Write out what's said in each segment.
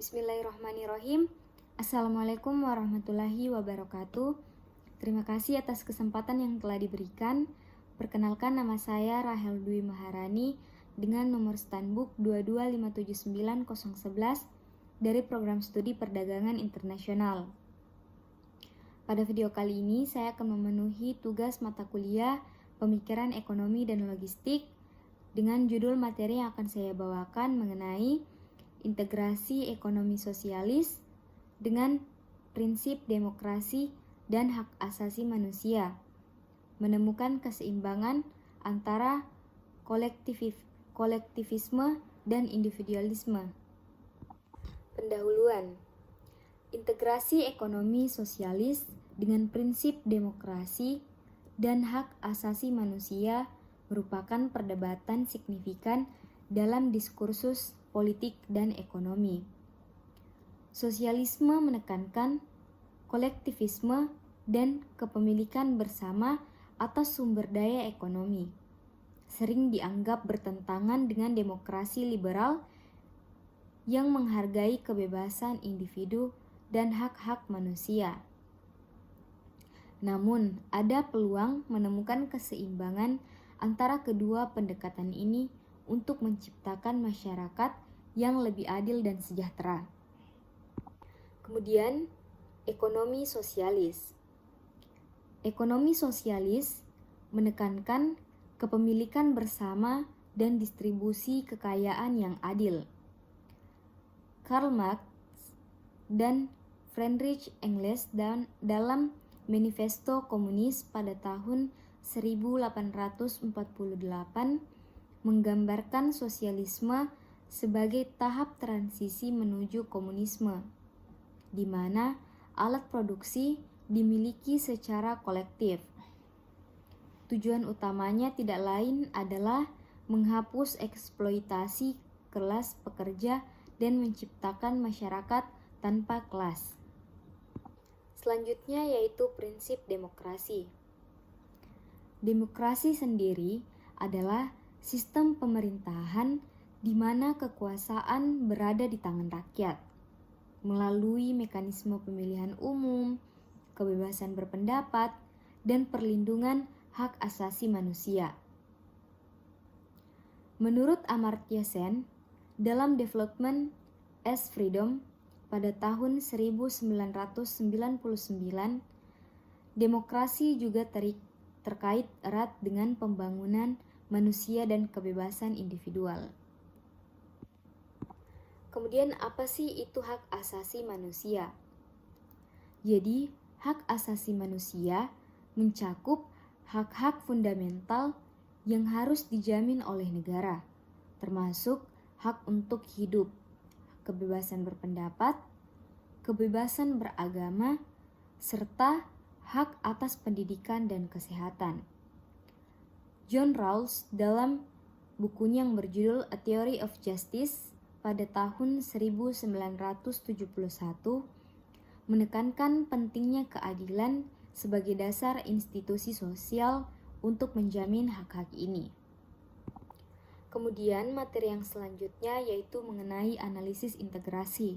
Bismillahirrahmanirrahim. Assalamualaikum warahmatullahi wabarakatuh. Terima kasih atas kesempatan yang telah diberikan. Perkenalkan, nama saya Rahel Dwi Maharani dengan nomor standbook 22579-011 dari Program Studi Perdagangan Internasional. Pada video kali ini saya akan memenuhi tugas mata kuliah Pemikiran Ekonomi dan Logistik dengan judul materi yang akan saya bawakan mengenai integrasi ekonomi sosialis dengan prinsip demokrasi dan hak asasi manusia, menemukan keseimbangan antara kolektivisme dan individualisme. Pendahuluan. Integrasi ekonomi sosialis dengan prinsip demokrasi dan hak asasi manusia merupakan perdebatan signifikan dalam diskursus politik dan ekonomi. Sosialisme menekankan kolektivisme dan kepemilikan bersama atas sumber daya ekonomi, sering dianggap bertentangan dengan demokrasi liberal yang menghargai kebebasan individu dan hak-hak manusia. Namun, ada peluang menemukan keseimbangan antara kedua pendekatan ini untuk menciptakan masyarakat yang lebih adil dan sejahtera. Kemudian, ekonomi sosialis. Ekonomi sosialis menekankan kepemilikan bersama dan distribusi kekayaan yang adil. Karl Marx dan Friedrich Engels dalam Manifesto Komunis pada tahun 1848 menggambarkan sosialisme sebagai tahap transisi menuju komunisme, di mana alat produksi dimiliki secara kolektif. Tujuan utamanya tidak lain adalah menghapus eksploitasi kelas pekerja dan menciptakan masyarakat tanpa kelas. Selanjutnya yaitu prinsip demokrasi. Demokrasi sendiri adalah sistem pemerintahan di mana kekuasaan berada di tangan rakyat melalui mekanisme pemilihan umum, kebebasan berpendapat, dan perlindungan hak asasi manusia. Menurut Amartya Sen, dalam Development as Freedom pada tahun 1999, demokrasi juga terkait erat dengan pembangunan manusia dan kebebasan individual. Kemudian apa sih itu hak asasi manusia? Jadi, hak asasi manusia mencakup hak-hak fundamental yang harus dijamin oleh negara, termasuk hak untuk hidup, kebebasan berpendapat, kebebasan beragama, serta hak atas pendidikan dan kesehatan. John Rawls dalam bukunya yang berjudul A Theory of Justice pada tahun 1971 menekankan pentingnya keadilan sebagai dasar institusi sosial untuk menjamin hak-hak ini. Kemudian materi yang selanjutnya yaitu mengenai analisis integrasi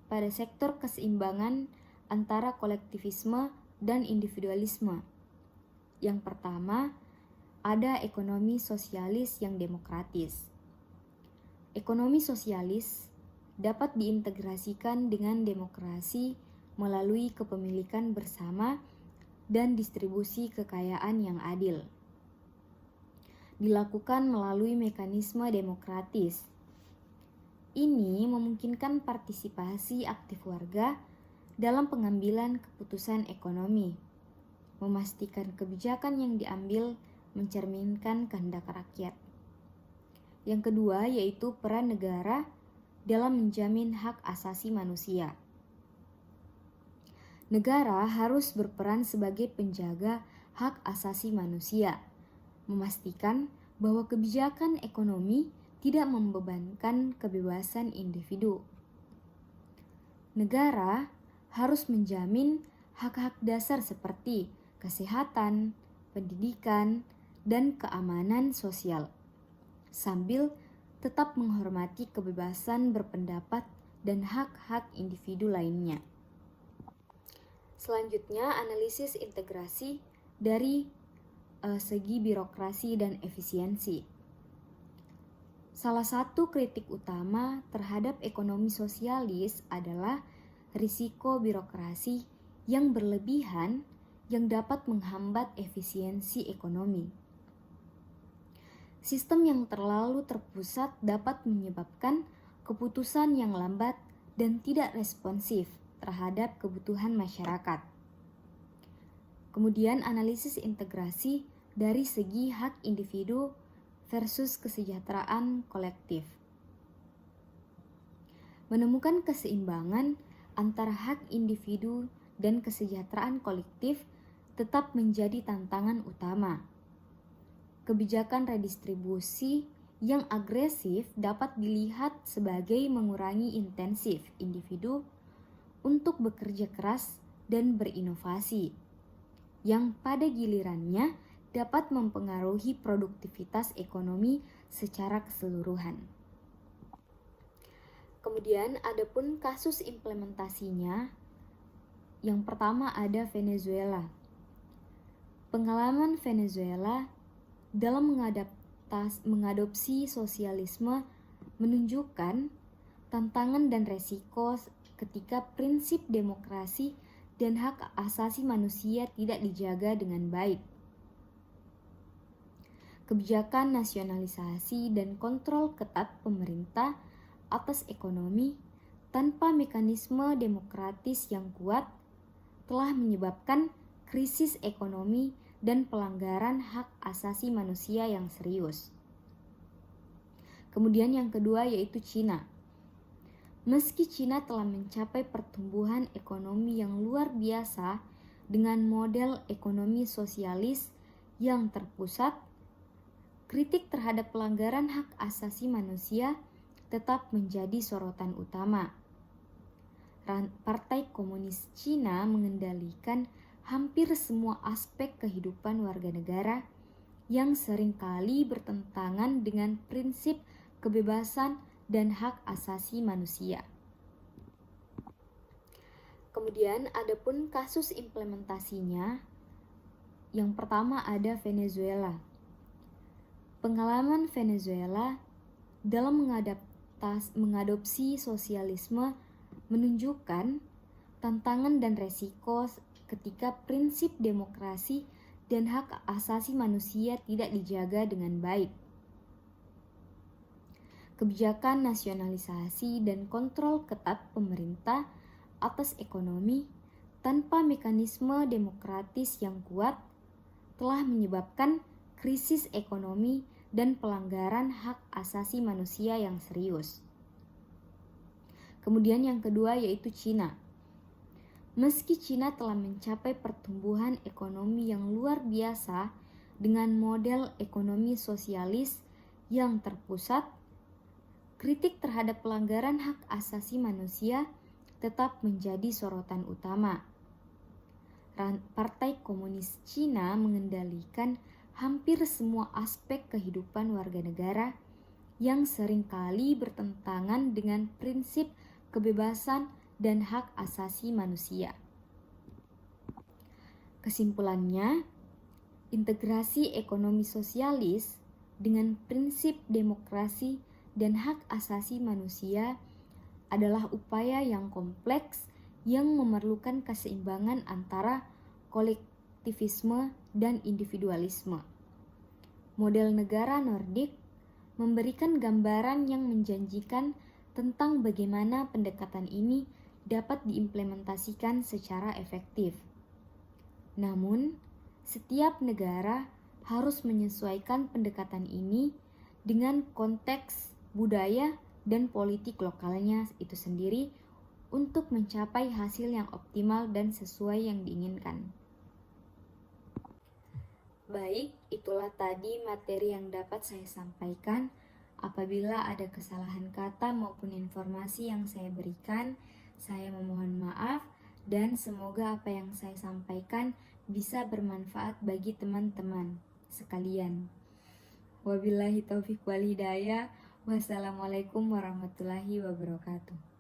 pada sektor keseimbangan antara kolektivisme dan individualisme. Yang pertama, ada ekonomi sosialis yang demokratis. Ekonomi sosialis dapat diintegrasikan dengan demokrasi melalui kepemilikan bersama dan distribusi kekayaan yang adil. Dilakukan melalui mekanisme demokratis. Ini memungkinkan partisipasi aktif warga dalam pengambilan keputusan ekonomi, memastikan kebijakan yang diambil mencerminkan kehendak rakyat. Yang kedua yaitu peran negara dalam menjamin hak asasi manusia. Negara harus berperan sebagai penjaga hak asasi manusia, memastikan bahwa kebijakan ekonomi tidak membebankan kebebasan individu. Negara harus menjamin hak-hak dasar seperti kesehatan, pendidikan, dan keamanan sosial, sambil tetap menghormati kebebasan berpendapat dan hak-hak individu lainnya. Selanjutnya, analisis integrasi dari segi birokrasi dan efisiensi. Salah satu kritik utama terhadap ekonomi sosialis adalah risiko birokrasi yang berlebihan yang dapat menghambat efisiensi ekonomi. Sistem yang terlalu terpusat dapat menyebabkan keputusan yang lambat dan tidak responsif terhadap kebutuhan masyarakat. Kemudian analisis integrasi dari segi hak individu versus kesejahteraan kolektif. Menemukan keseimbangan antara hak individu dan kesejahteraan kolektif tetap menjadi tantangan utama. Kebijakan redistribusi yang agresif dapat dilihat sebagai mengurangi intensif individu untuk bekerja keras dan berinovasi, yang pada gilirannya dapat mempengaruhi produktivitas ekonomi secara keseluruhan. Kemudian adapun kasus implementasinya, yang pertama ada Venezuela. Pengalaman Venezuela dalam mengadopsi sosialisme menunjukkan tantangan dan resiko ketika prinsip demokrasi dan hak asasi manusia tidak dijaga dengan baik. Kebijakan nasionalisasi dan kontrol ketat pemerintah atas ekonomi tanpa mekanisme demokratis yang kuat telah menyebabkan krisis ekonomi dan pelanggaran hak asasi manusia yang serius. Kemudian yang kedua yaitu Cina. Meski Cina telah mencapai pertumbuhan ekonomi yang luar biasa dengan model ekonomi sosialis yang terpusat, kritik terhadap pelanggaran hak asasi manusia tetap menjadi sorotan utama. Partai Komunis Cina mengendalikan hampir semua aspek kehidupan warga negara yang seringkali bertentangan dengan prinsip kebebasan dan hak asasi manusia. Kemudian adapun kasus implementasinya, yang pertama ada Venezuela. Pengalaman Venezuela dalam mengadopsi sosialisme menunjukkan tantangan dan resiko ketika prinsip demokrasi dan hak asasi manusia tidak dijaga dengan baik. Kebijakan nasionalisasi dan kontrol ketat pemerintah atas ekonomi tanpa mekanisme demokratis yang kuat telah menyebabkan krisis ekonomi dan pelanggaran hak asasi manusia yang serius. Kemudian yang kedua yaitu Cina. Meski Cina telah mencapai pertumbuhan ekonomi yang luar biasa dengan model ekonomi sosialis yang terpusat, kritik terhadap pelanggaran hak asasi manusia tetap menjadi sorotan utama. Partai Komunis Cina mengendalikan hampir semua aspek kehidupan warga negara yang seringkali bertentangan dengan prinsip kebebasan dan hak asasi manusia. Kesimpulannya, integrasi ekonomi sosialis dengan prinsip demokrasi dan hak asasi manusia adalah upaya yang kompleks yang memerlukan keseimbangan antara kolektivisme dan individualisme. Model negara Nordik memberikan gambaran yang menjanjikan tentang bagaimana pendekatan ini dapat diimplementasikan secara efektif. Namun, setiap negara harus menyesuaikan pendekatan ini dengan konteks budaya dan politik lokalnya itu sendiri untuk mencapai hasil yang optimal dan sesuai yang diinginkan. Baik, itulah tadi materi yang dapat saya sampaikan. Apabila ada kesalahan kata maupun informasi yang saya berikan, saya memohon maaf dan semoga apa yang saya sampaikan bisa bermanfaat bagi teman-teman sekalian. Wabillahi taufiq wal hidayah. Wassalamualaikum warahmatullahi wabarakatuh.